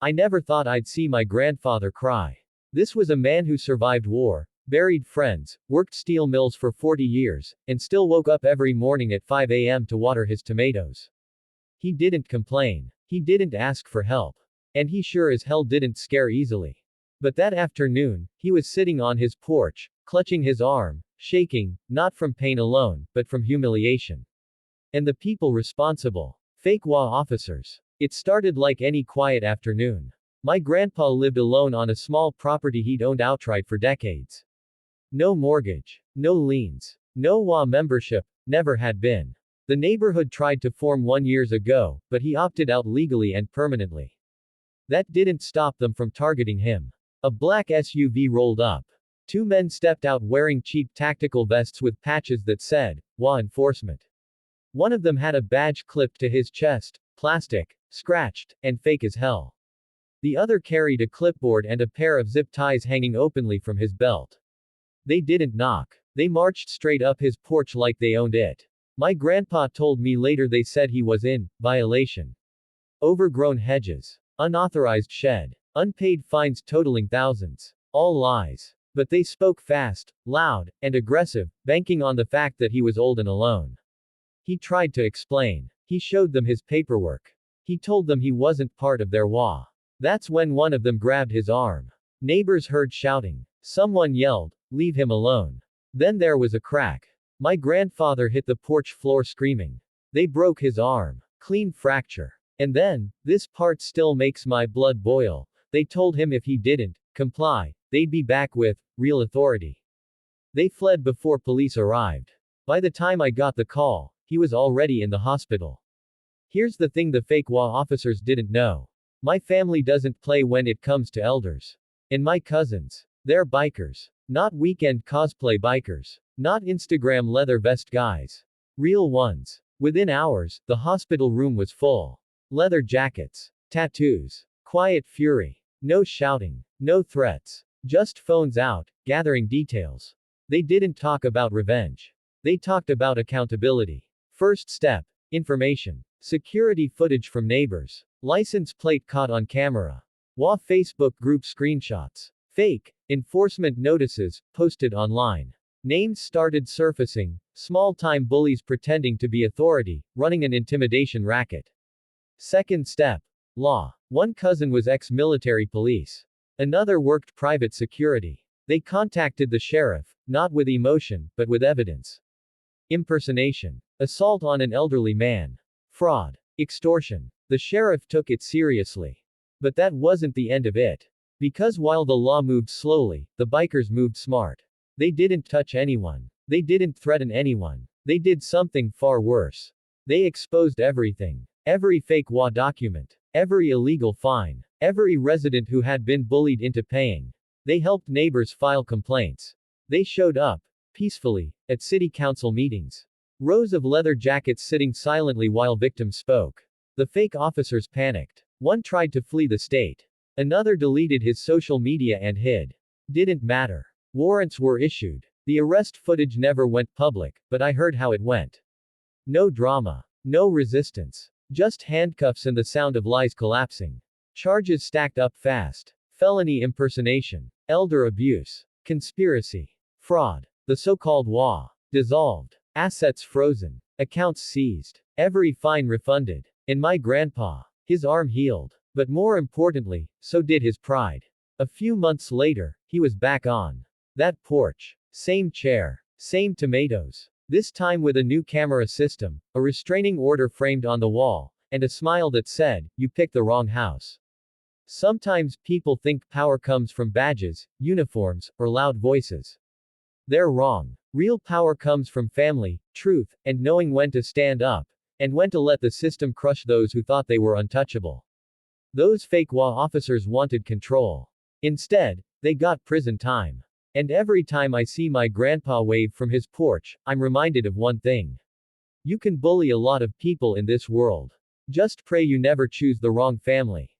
I never thought I'd see my grandfather cry. This was a man who survived war, buried friends, worked steel mills for 40 years, and still woke up every morning at 5 a.m. to water his tomatoes. He didn't complain. He didn't ask for help. And he sure as hell didn't scare easily. But that afternoon, he was sitting on his porch, clutching his arm, shaking, not from pain alone, but from humiliation. And the people responsible. Fake HOA officers. It started like any quiet afternoon. My grandpa lived alone on a small property he'd owned outright for decades. No mortgage. No liens. No HOA membership. Never had been. The neighborhood tried to form one years ago, but he opted out legally and permanently. That didn't stop them from targeting him. A black SUV rolled up. Two men stepped out wearing cheap tactical vests with patches that said, HOA enforcement. One of them had a badge clipped to his chest, plastic, scratched, and fake as hell. The other carried a clipboard and a pair of zip ties hanging openly from his belt. They didn't knock. They marched straight up his porch like they owned it. My grandpa told me later they said he was in violation. Overgrown hedges. Unauthorized shed. Unpaid fines totaling thousands. All lies. But they spoke fast, loud, and aggressive, banking on the fact that he was old and alone. He tried to explain. He showed them his paperwork. He told them he wasn't part of their HOA. That's when one of them grabbed his arm. Neighbors heard shouting. Someone yelled, "Leave him alone." Then there was a crack. My grandfather hit the porch floor screaming. They broke his arm. Clean fracture. And then, this part still makes my blood boil, they told him if he didn't comply, they'd be back with real authority. They fled before police arrived. By the time I got the call, he was already in the hospital. Here's the thing the fake HOA officers didn't know. My family doesn't play when it comes to elders. And my cousins. They're bikers. Not weekend cosplay bikers. Not Instagram leather vest guys. Real ones. Within hours, the hospital room was full. Leather jackets. Tattoos. Quiet fury. No shouting. No threats. Just phones out, gathering details. They didn't talk about revenge. They talked about accountability. First step. Information. Security footage from neighbors. License plate caught on camera. HOA Facebook group screenshots. Fake enforcement notices posted online. Names started surfacing. Small-time bullies pretending to be authority, running an intimidation racket. Second step. Law. One cousin was ex-military police. Another worked private security. They contacted the sheriff, not with emotion, but with evidence. Impersonation. Assault on an elderly man. Fraud. Extortion. The sheriff took it seriously. But that wasn't the end of it. Because while the law moved slowly, the bikers moved smart. They didn't touch anyone. They didn't threaten anyone. They did something far worse. They exposed everything. Every fake HOA document. Every illegal fine. Every resident who had been bullied into paying. They helped neighbors file complaints. They showed up, peacefully, at city council meetings. Rows of leather jackets sitting silently while victims spoke. The fake officers panicked. One tried to flee the state. Another deleted his social media and hid. Didn't matter. Warrants were issued. The arrest footage never went public, but I heard how it went. No drama. No resistance. Just handcuffs and the sound of lies collapsing. Charges stacked up fast. Felony impersonation. Elder abuse. Conspiracy. Fraud. The so-called HOA. Dissolved. Assets frozen. Accounts seized. Every fine refunded. And my grandpa. His arm healed. But more importantly, so did his pride. A few months later, he was back on that porch. Same chair. Same tomatoes. This time with a new camera system, a restraining order framed on the wall, and a smile that said, "You picked the wrong house." Sometimes people think power comes from badges, uniforms, or loud voices. They're wrong. Real power comes from family, truth, and knowing when to stand up, and when to let the system crush those who thought they were untouchable. Those fake HOA officers wanted control. Instead, they got prison time. And every time I see my grandpa wave from his porch, I'm reminded of one thing. You can bully a lot of people in this world. Just pray you never choose the wrong family.